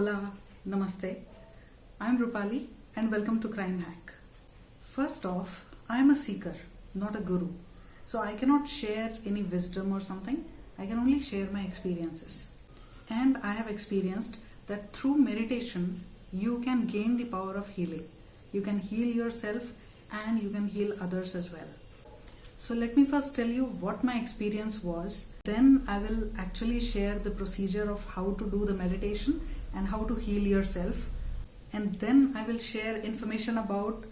Hola, Namaste. I'm Rupali and welcome to Crime Hack. First off, I'm a seeker, not a guru. So I cannot share any wisdom or something. I can only share my experiences. And I have experienced that through meditation, you can gain the power of healing. You can heal yourself and you can heal others as well. So let me first tell you what my experience was. Then I will actually share the procedure of how to do the meditation and how to heal yourself. And then I will share information about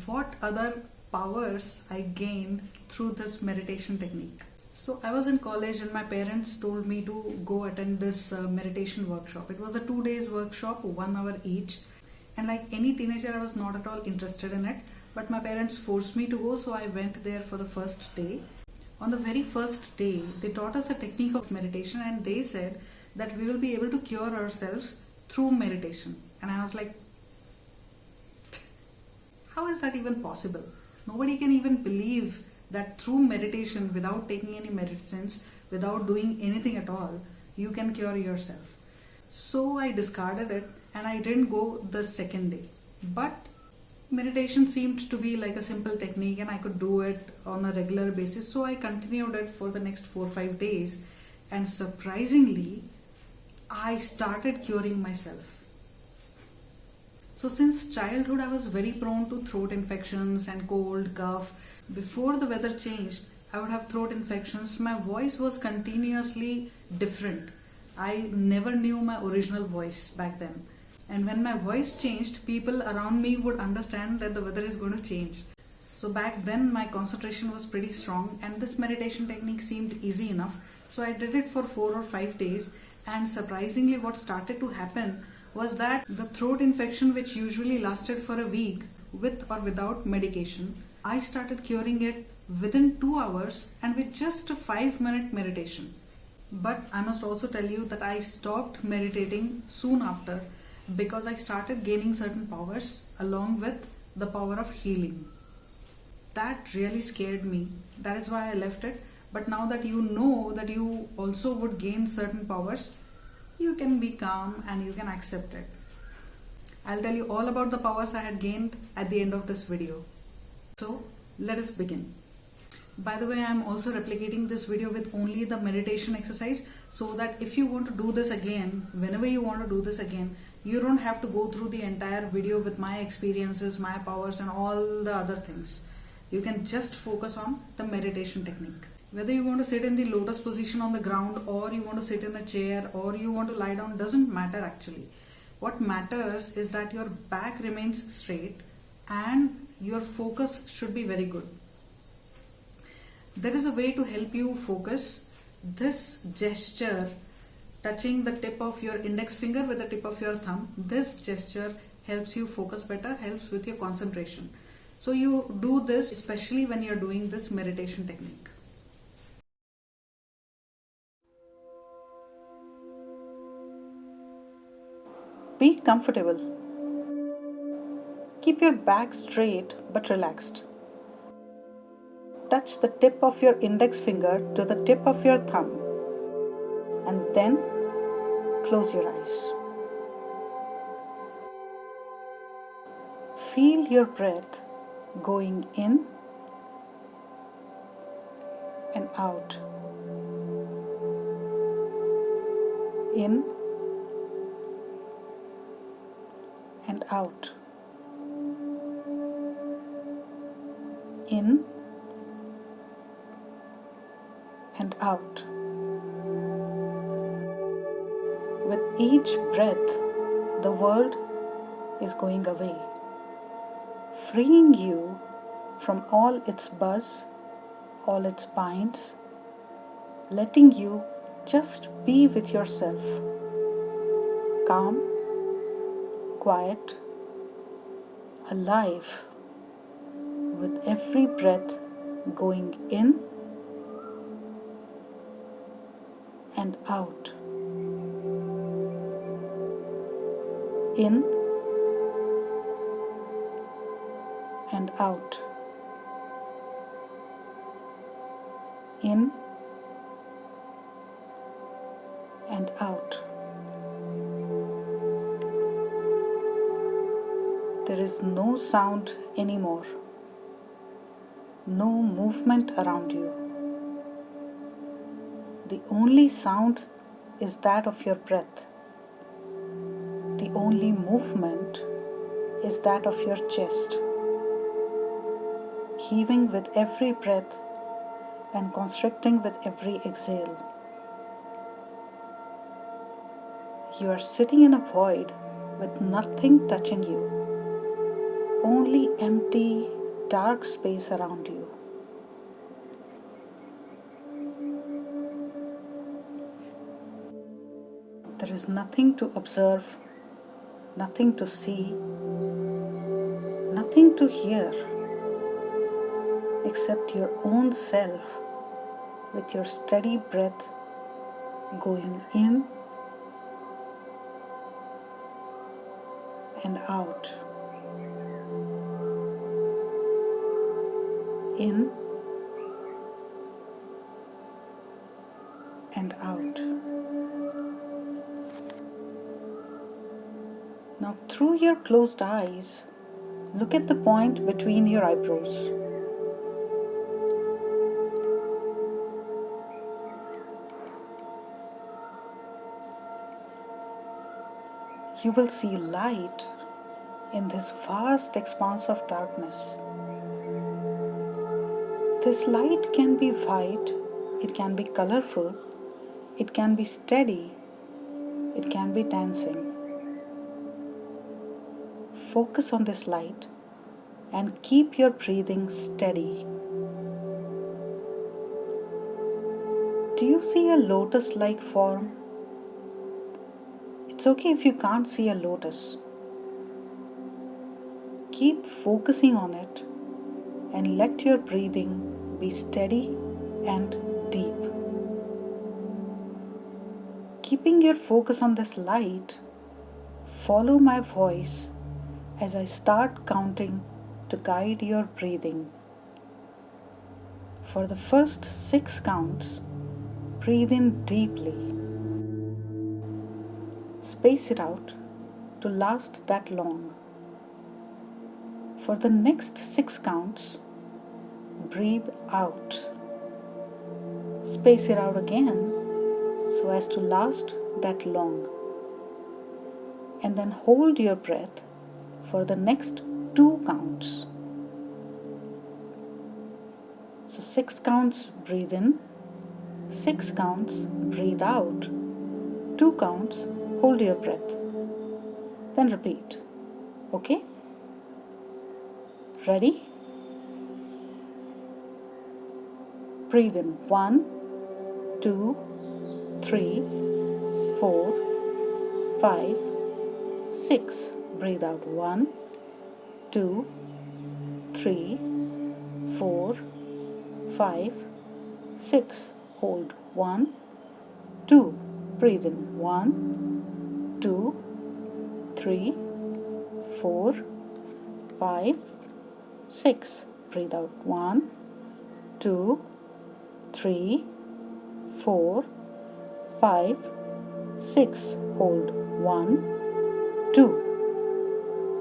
what other powers I gained through this meditation technique. So I was in college and my parents told me to go attend this meditation workshop. It was a 2 days workshop, 1 hour each. And like any teenager, I was not at all interested in it. But my parents forced me to go, so I went there for the first day. On the very first day, they taught us a technique of meditation and they said that we will be able to cure ourselves through meditation. And I was like, how is that even possible? Nobody can even believe that through meditation, without taking any medicines, without doing anything at all, you can cure yourself. So I discarded it and I didn't go the second day. But meditation seemed to be like a simple technique and I could do it on a regular basis. So I continued it for the next 4 or 5 days. And surprisingly, I started curing myself. So since childhood, I was very prone to throat infections and cold, cough. Before the weather changed, I would have throat infections. My voice was continuously different. I never knew my original voice back then. And when my voice changed, people around me would understand that the weather is going to change. So back then, my concentration was pretty strong and this meditation technique seemed easy enough. So I did it for 4 or 5 days. And surprisingly, what started to happen was that the throat infection, which usually lasted for a week with or without medication, I started curing it within 2 hours and with just a 5-minute meditation. But I must also tell you that I stopped meditating soon after because I started gaining certain powers along with the power of healing. That really scared me. That is why I left it. But now that you know that you also would gain certain powers, you can be calm and you can accept it. I'll tell you all about the powers I had gained at the end of this video. So let us begin. By the way, I'm also replicating this video with only the meditation exercise so that if you want to do this again, whenever you want to do this again, you don't have to go through the entire video with my experiences, my powers and all the other things. You can just focus on the meditation technique. Whether you want to sit in the lotus position on the ground or you want to sit in a chair or you want to lie down doesn't matter actually. What matters is that your back remains straight and your focus should be very good. There is a way to help you focus. This gesture, touching the tip of your index finger with the tip of your thumb, this gesture helps you focus better, helps with your concentration. So you do this especially when you're doing this meditation technique. Be comfortable. Keep your back straight but relaxed. Touch the tip of your index finger to the tip of your thumb and then close your eyes. Feel your breath going in and out. In and out. In and out. With each breath, the world is going away, freeing you from all its buzz, all its binds, letting you just be with yourself, calm, quiet, alive, with every breath going in and out. In and out. In and out. There is no sound anymore, no movement around you. The only sound is that of your breath. The only movement is that of your chest, heaving with every breath and constricting with every exhale. You are sitting in a void with nothing touching you, only empty, dark space around you. There is nothing to observe, nothing to see, nothing to hear, except your own self with your steady breath going in and out, in and out. Now, through your closed eyes, look at the point between your eyebrows. You will see light in this vast expanse of darkness. This light can be white, it can be colorful, it can be steady, it can be dancing. Focus on this light and keep your breathing steady. Do you see a lotus-like form? It's okay if you can't see a lotus. Keep focusing on it and let your breathing be steady and deep. Keeping your focus on this light, follow my voice as I start counting to guide your breathing. For the first 6 counts, breathe in deeply. Space it out to last that long. For the next 6 counts, breathe out. Space it out again so as to last that long. And then hold your breath for the next 2 counts. So 6 counts, breathe in. 6 counts, breathe out. 2 counts, hold your breath. Then repeat. Okay? Ready? Breathe in 1, 2, 3, 4, 5, 6. Breathe out 1, 2, 3, 4, 5, 6. Hold 1, 2. Breathe in 1, 2, 3, 4, 5, 6. Breathe out 1, 2, 3, 4, 5, 6. Hold 1, 2.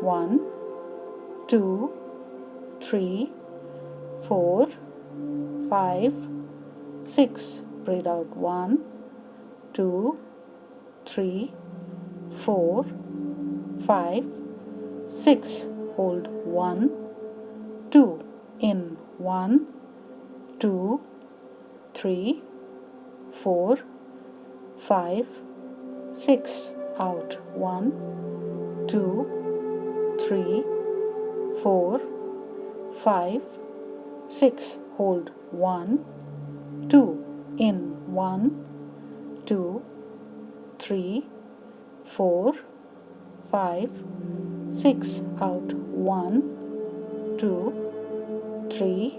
1, 2, 3, 4, 5, 6. Breathe out 1, 2, 3, 4, 5, 6. Hold 1, 2. In 1, 2, 3, 4, 5, 6. Out 1, 2, 3, 4, 5, 6. Hold 1, 2. In 1, 2, 3, 4, 5, 6. Out 1, 2, 3,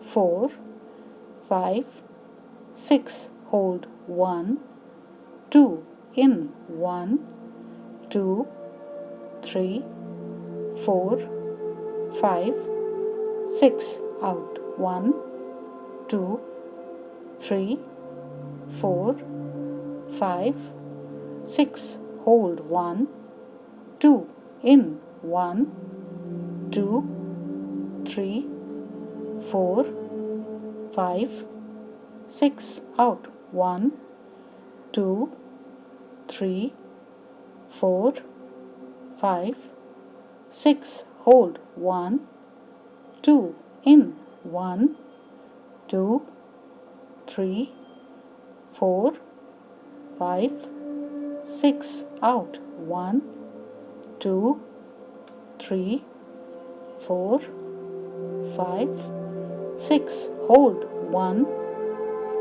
4, 5, 6. Hold 1, 2. In 1, 2, 3, 4, 5, 6. Out 1, 2, 3, 4, 5, 6. Hold 1, 2. In 1, 2, 3, 4, 5, 6. Out. 1, 2, 3, 4, 5, 6. Hold. 1, 2. In. 1, 2, 3, 4, 5, 6. Out. 1, 2, 3, 4, 5, 6. Hold. 1,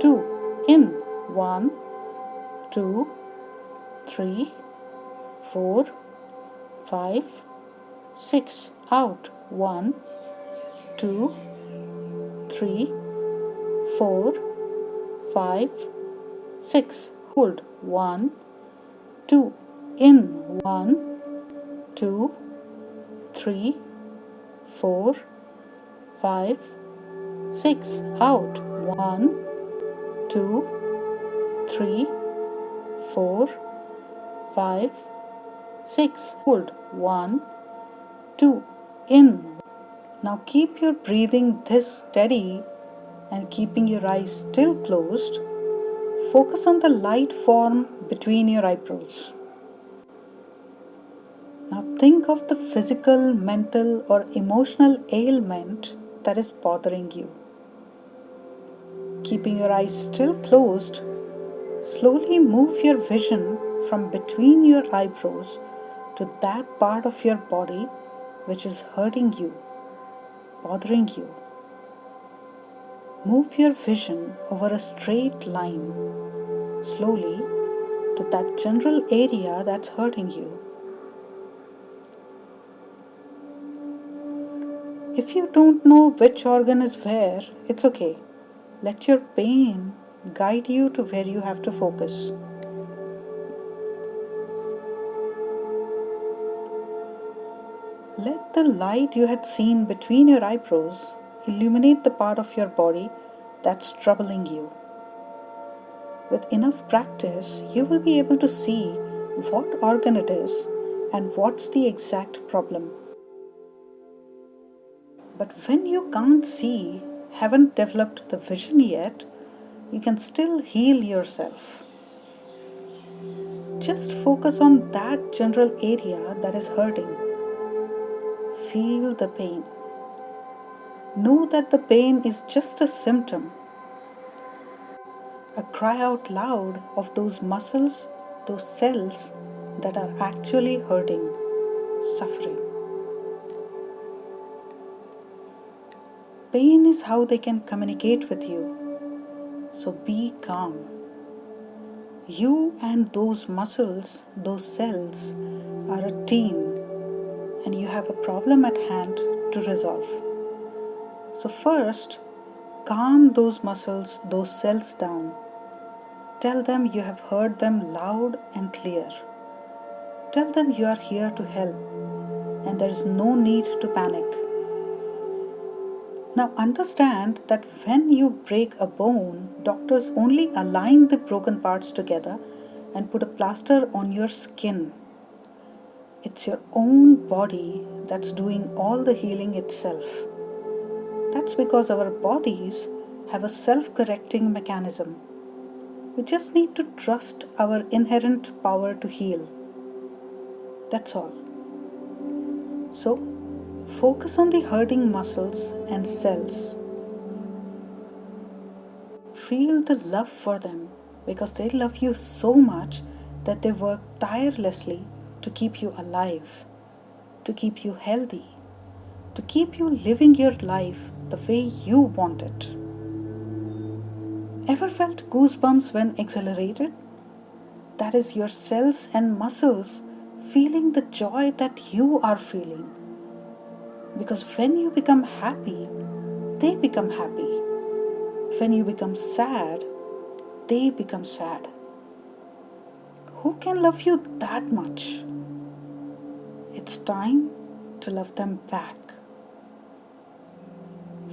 2. In. 1, 2, 3, 4, 5, 6. Out. 1, 2, 3, 4, 5, 6. Hold. 1, 2. In. 1, 2, 3, 4, 5, 6. Out. 1, 2, 3, 4, 5, 6. Hold. 1, 2. In. Now keep your breathing this steady and keeping your eyes still closed. Focus on the light form between your eyebrows. Now think of the physical, mental, or emotional ailment that is bothering you. Keeping your eyes still closed, slowly move your vision from between your eyebrows to that part of your body which is hurting you, bothering you. Move your vision over a straight line, slowly, to that general area that's hurting you. If you don't know which organ is where, it's okay. Let your pain guide you to where you have to focus. Let the light you had seen between your eyebrows illuminate the part of your body that's troubling you. With enough practice, you will be able to see what organ it is and what's the exact problem. But when you can't see, haven't developed the vision yet, you can still heal yourself. Just focus on that general area that is hurting. Feel the pain. Know that the pain is just a symptom. A cry out loud of those muscles, those cells that are actually hurting, suffering. Pain is how they can communicate with you. So be calm. You and those muscles, those cells, are a team, and you have a problem at hand to resolve. So first, calm those muscles, those cells down. Tell them you have heard them loud and clear. Tell them you are here to help, and there is no need to panic. Now understand that when you break a bone, doctors only align the broken parts together and put a plaster on your skin. It's your own body that's doing all the healing itself. That's because our bodies have a self-correcting mechanism. We just need to trust our inherent power to heal. That's all. So, focus on the hurting muscles and cells. Feel the love for them because they love you so much that they work tirelessly to keep you alive, to keep you healthy, to keep you living your life the way you want it. Ever felt goosebumps when exhilarated? That is your cells and muscles feeling the joy that you are feeling. Because when you become happy, they become happy. When you become sad, they become sad. Who can love you that much? It's time to love them back.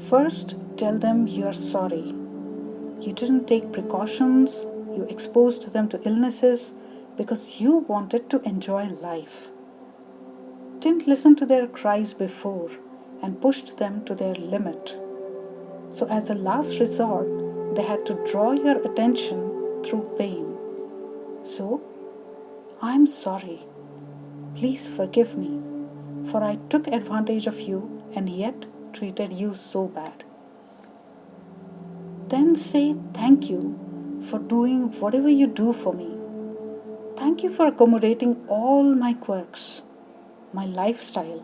First, tell them you are sorry. You didn't take precautions, you exposed them to illnesses because you wanted to enjoy life. Didn't listen to their cries before and pushed them to their limit. So, as a last resort, they had to draw your attention through pain. So, I'm sorry. Please forgive me, for I took advantage of you and yet treated you so bad. Then say thank you for doing whatever you do for me. Thank you for accommodating all my quirks, my lifestyle.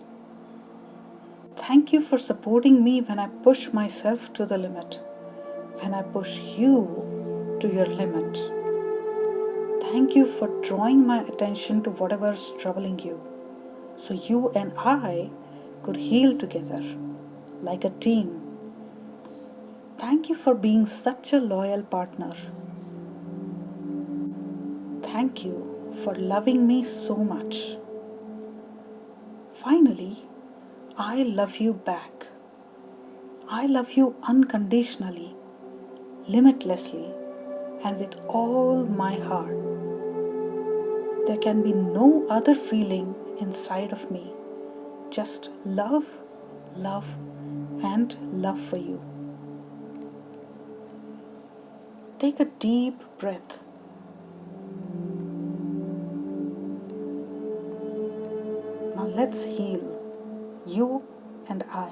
Thank you for supporting me when I push myself to the limit, when I push you to your limit. Thank you for drawing my attention to whatever's troubling you, so you and I could heal together like a team. Thank you for being such a loyal partner. Thank you for loving me so much. Finally, I love you back. I love you unconditionally, limitlessly, and with all my heart. There can be no other feeling inside of me, just love, love, and love for you. Take a deep breath. Now let's heal, you and I.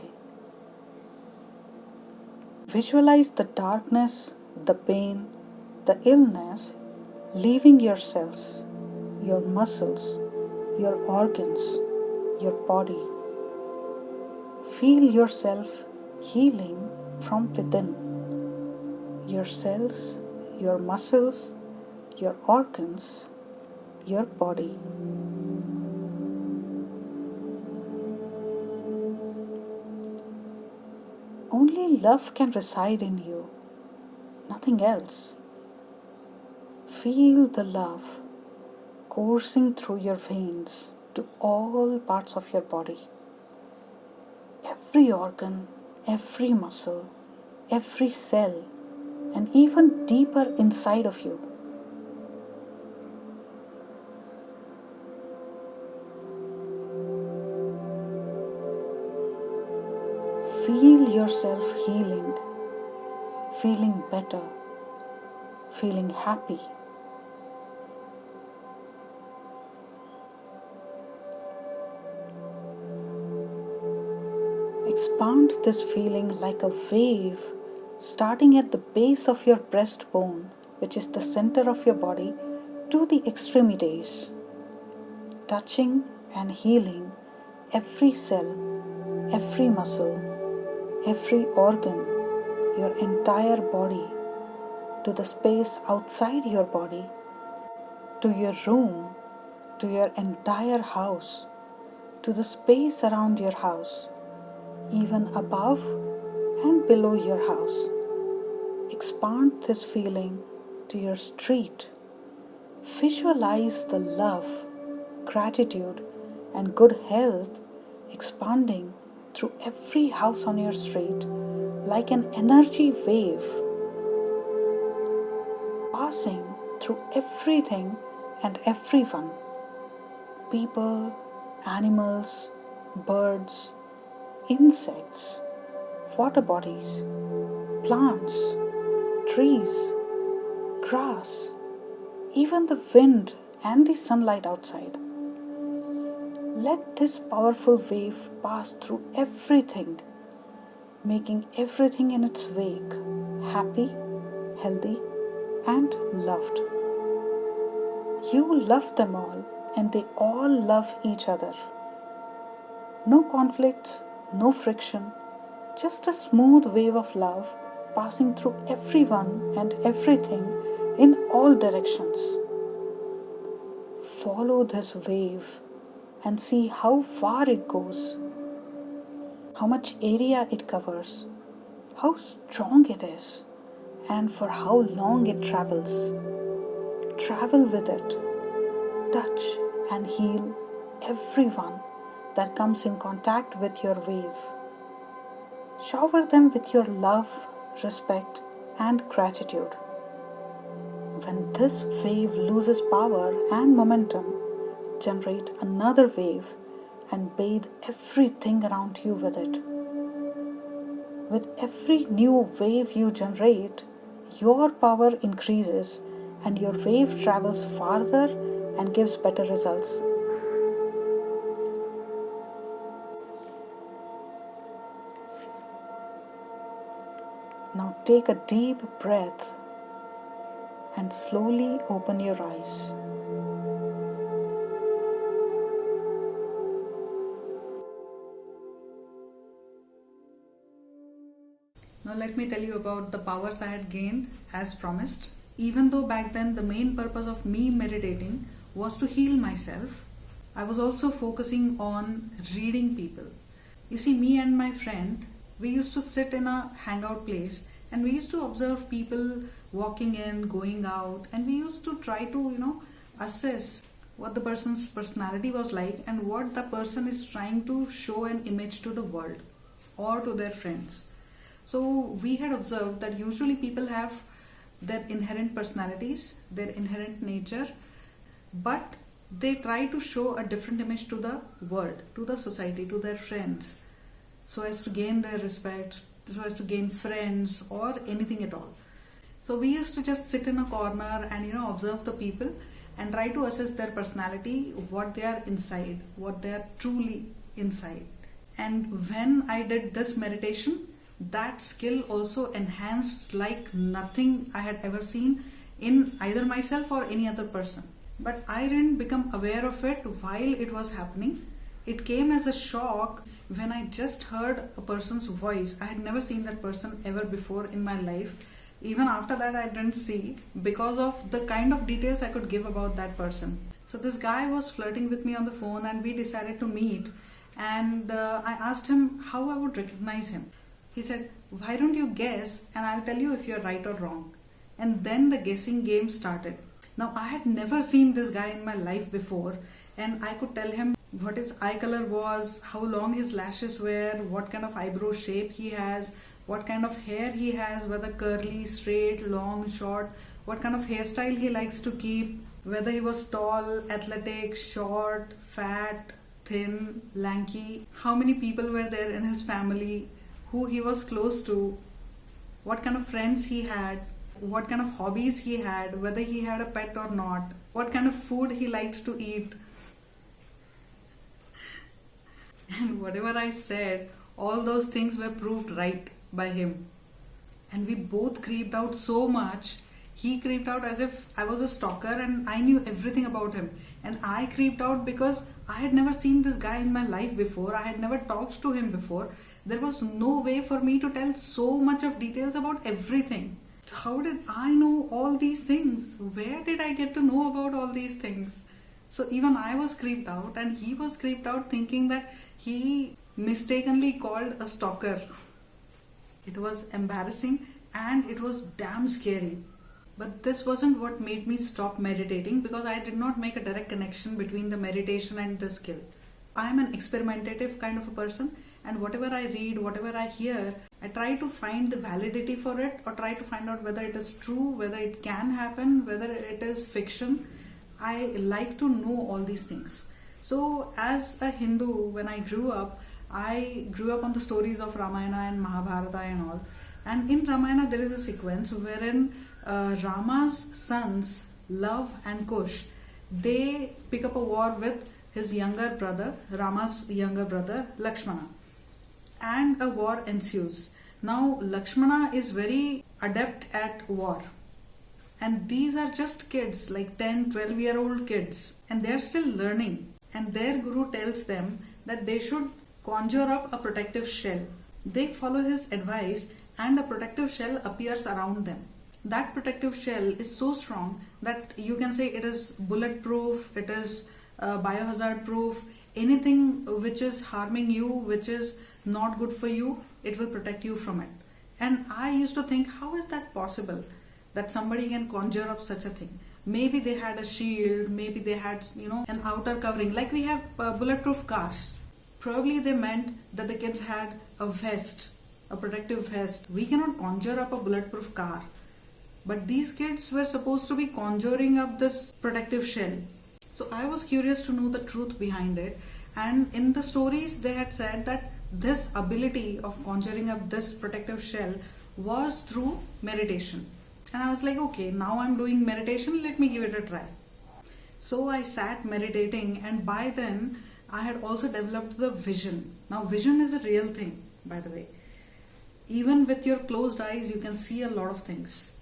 Visualize the darkness, the pain, the illness leaving your cells, your muscles, your organs, your body. Feel yourself healing from within. Your cells, your muscles, your organs, your body. Only love can reside in you, nothing else. Feel the love coursing through your veins to all parts of your body. Every organ, every muscle, every cell, and even deeper inside of you. Feel yourself healing, feeling better, feeling happy. Expand this feeling like a wave starting at the base of your breastbone, which is the center of your body, to the extremities, touching and healing every cell, every muscle, every organ, your entire body, to the space outside your body, to your room, to your entire house, to the space around your house, even above and below your house. Expand this feeling to your street. Visualize the love, gratitude, and good health expanding through every house on your street like an energy wave, passing through everything and everyone. People, animals, birds, insects, water bodies, plants, trees, grass, even the wind and the sunlight outside. Let this powerful wave pass through everything, making everything in its wake happy, healthy, and loved. You love them all, and they all love each other. No conflicts, no friction, just a smooth wave of love passing through everyone and everything in all directions. Follow this wave and see how far it goes, how much area it covers, how strong it is, and for how long it travels. Travel with it, touch and heal everyone that comes in contact with your wave. Shower them with your love, respect, and gratitude. When this wave loses power and momentum, generate another wave and bathe everything around you with it. With every new wave you generate, your power increases and your wave travels farther and gives better results. Now take a deep breath and slowly open your eyes. Now let me tell you about the powers I had gained as promised. Even though back then the main purpose of me meditating was to heal myself, I was also focusing on reading people. You see, me and my friend, we used to sit in a hangout place and we used to observe people walking in, going out, and we used to try to, assess what the person's personality was like and what the person is trying to show an image to the world or to their friends. So we had observed that usually people have their inherent personalities, their inherent nature, but they try to show a different image to the world, to the society, to their friends, so as to gain their respect, so as to gain friends or anything at all. So we used to just sit in a corner and observe the people and try to assess their personality, what they are inside, what they are truly inside. And when I did this meditation, that skill also enhanced like nothing I had ever seen in either myself or any other person. But I didn't become aware of it while it was happening. It came as a shock when I just heard a person's voice. I had never seen that person ever before in my life. Even after that I didn't see, because of the kind of details I could give about that person. So this guy was flirting with me on the phone and we decided to meet, and I asked him how I would recognize him. He said, "Why don't you guess and I'll tell you if you're right or wrong." And then the guessing game started. Now I had never seen this guy in my life before, and I could tell him what his eye color was, how long his lashes were, what kind of eyebrow shape he has, what kind of hair he has, whether curly, straight, long, short, what kind of hairstyle he likes to keep, whether he was tall, athletic, short, fat, thin, lanky, how many people were there in his family, who he was close to, what kind of friends he had, what kind of hobbies he had, whether he had a pet or not, what kind of food he liked to eat. And whatever I said, all those things were proved right by him. And we both creeped out so much. He creeped out as if I was a stalker and I knew everything about him. And I creeped out because I had never seen this guy in my life before. I had never talked to him before. There was no way for me to tell so much of details about everything. How did I know all these things? Where did I get to know about all these things? So even I was creeped out and he was creeped out, thinking that he mistakenly called a stalker. It was embarrassing and it was damn scary. But this wasn't what made me stop meditating, because I did not make a direct connection between the meditation and the skill. I am an experimentative kind of a person, and whatever I read, whatever I hear, I try to find the validity for it, or try to find out whether it is true, whether it can happen, whether it is fiction. I like to know all these things. So as a Hindu, when I grew up on the stories of Ramayana and Mahabharata and all. And in Ramayana there is a sequence wherein Rama's sons, Love and Kush, they pick up a war with his younger brother, Rama's younger brother, Lakshmana. And a war ensues. Now Lakshmana is very adept at war. And these are just kids, like 10, 12-year-old kids. And they're still learning. And their guru tells them that they should conjure up a protective shell. They follow his advice and a protective shell appears around them. That protective shell is so strong that you can say it is bulletproof, it is biohazard proof. Anything which is harming you, which is not good for you, it will protect you from it. And I used to think, how is that possible? That somebody can conjure up such a thing. Maybe they had a shield, maybe they had, an outer covering, like we have bulletproof cars. Probably they meant that the kids had a vest, a protective vest. We cannot conjure up a bulletproof car. But these kids were supposed to be conjuring up this protective shell. So I was curious to know the truth behind it. And in the stories they had said that this ability of conjuring up this protective shell was through meditation. And I was like, okay, now I'm doing meditation, let me give it a try. So I sat meditating, and by then I had also developed the vision. Now, vision is a real thing, by the way. Even with your closed eyes, you can see a lot of things.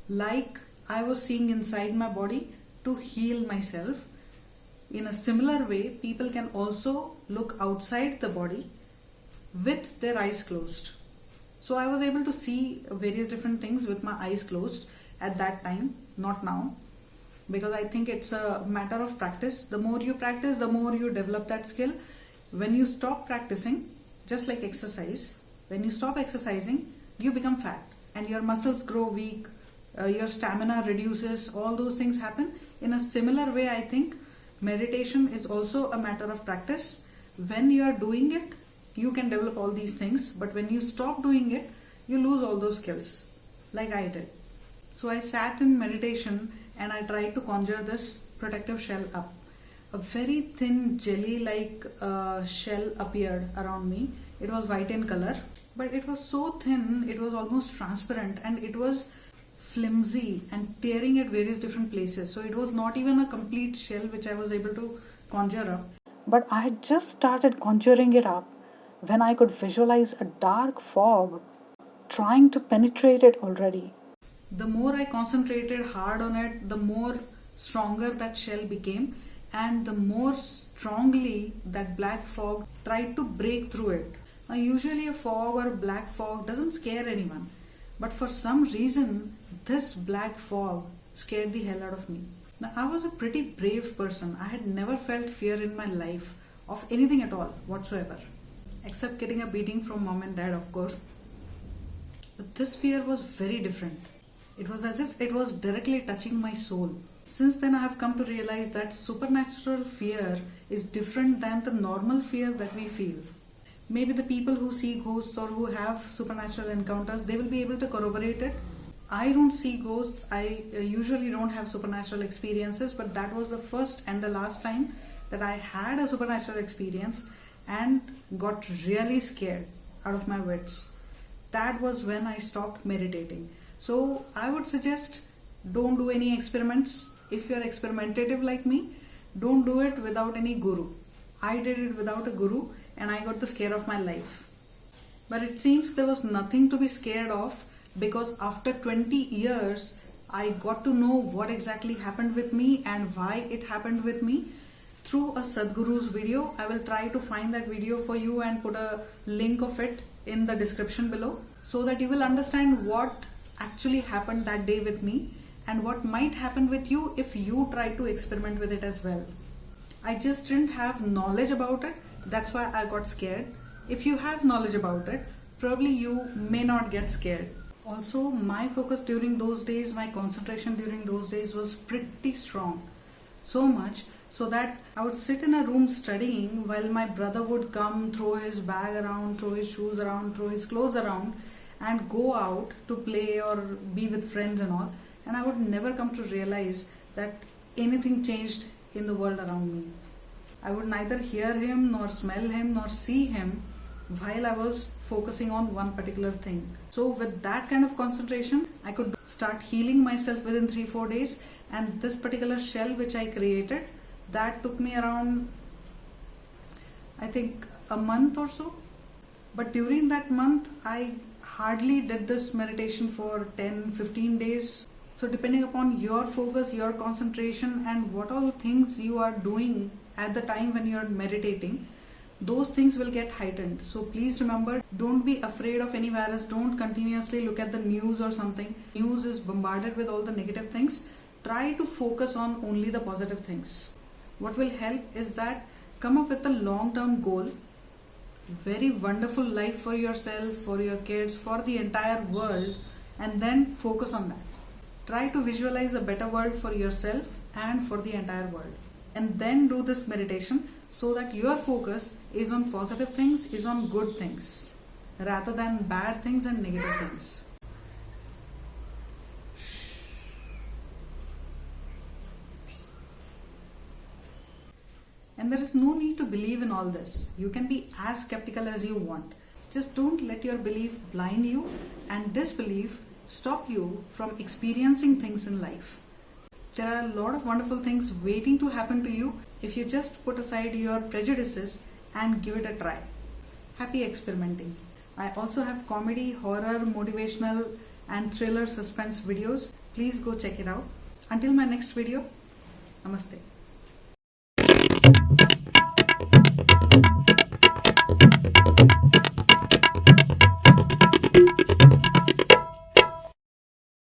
Like I was seeing inside my body to heal myself. In a similar way, people can also look outside the body with their eyes closed. So I was able to see various different things with my eyes closed at that time, not now. Because I think it's a matter of practice. The more you practice, the more you develop that skill. When you stop practicing, just like exercise, when you stop exercising, you become fat and your muscles grow weak, your stamina reduces, all those things happen. In a similar way, I think meditation is also a matter of practice. When you are doing it, you can develop all these things, but when you stop doing it, you lose all those skills, like I did. So I sat in meditation and I tried to conjure this protective shell up. A very thin jelly-like shell appeared around me. It was white in color, but it was so thin, it was almost transparent, and it was flimsy and tearing at various different places. So it was not even a complete shell which I was able to conjure up. But I had just started conjuring it up when I could visualize a dark fog trying to penetrate it already. The more I concentrated hard on it, the more stronger that shell became, and the more strongly that black fog tried to break through it. Now, usually a fog or a black fog doesn't scare anyone, but for some reason, this black fog scared the hell out of me. Now, I was a pretty brave person. I had never felt fear in my life of anything at all whatsoever, except getting a beating from mom and dad, of course. But this fear was very different. It was as if it was directly touching my soul. Since then, I have come to realize that supernatural fear is different than the normal fear that we feel. Maybe the people who see ghosts or who have supernatural encounters, they will be able to corroborate it. I don't see ghosts. I usually don't have supernatural experiences, but that was the first and the last time that I had a supernatural experience and got really scared out of my wits. That was when I stopped meditating. So I would suggest, don't do any experiments. If you're experimentative like me, don't do it without any guru. I did it without a guru and I got the scare of my life. But it seems there was nothing to be scared of, because after 20 years, I got to know what exactly happened with me and why it happened with me through a Sadhguru's video. I will try to find that video for you and put a link of it in the description below, so that you will understand what actually happened that day with me and what might happen with you if you try to experiment with it as well. I just didn't have knowledge about it. That's why I got scared. If you have knowledge about it, probably you may not get scared. Also, my focus during those days, my concentration during those days was pretty strong. So much so that I would sit in a room studying while my brother would come, throw his bag around, throw his shoes around, throw his clothes around, and go out to play or be with friends and all. And I would never come to realize that anything changed in the world around me. I would neither hear him, nor smell him, nor see him while I was focusing on one particular thing. So with that kind of concentration, I could start healing myself within 3-4 days. And this particular shell which I created, that took me around, I think, a month or so. But during that month, I hardly did this meditation for 10-15 days. So depending upon your focus, your concentration, and what all things you are doing at the time when you are meditating, those things will get heightened. So please remember, don't be afraid of any virus. Don't continuously look at the news or something. News is bombarded with all the negative things. Try to focus on only the positive things. What will help is that come up with a long-term goal, very wonderful life for yourself, for your kids, for the entire world, and then focus on that. Try to visualize a better world for yourself and for the entire world. And then do this meditation so that your focus is on positive things, is on good things, rather than bad things and negative things. And there is no need to believe in all this. You can be as skeptical as you want. Just don't let your belief blind you and disbelief stop you from experiencing things in life. There are a lot of wonderful things waiting to happen to you if you just put aside your prejudices and give it a try. Happy experimenting. I also have comedy, horror, motivational and thriller suspense videos. Please go check it out. Until my next video, Namaste.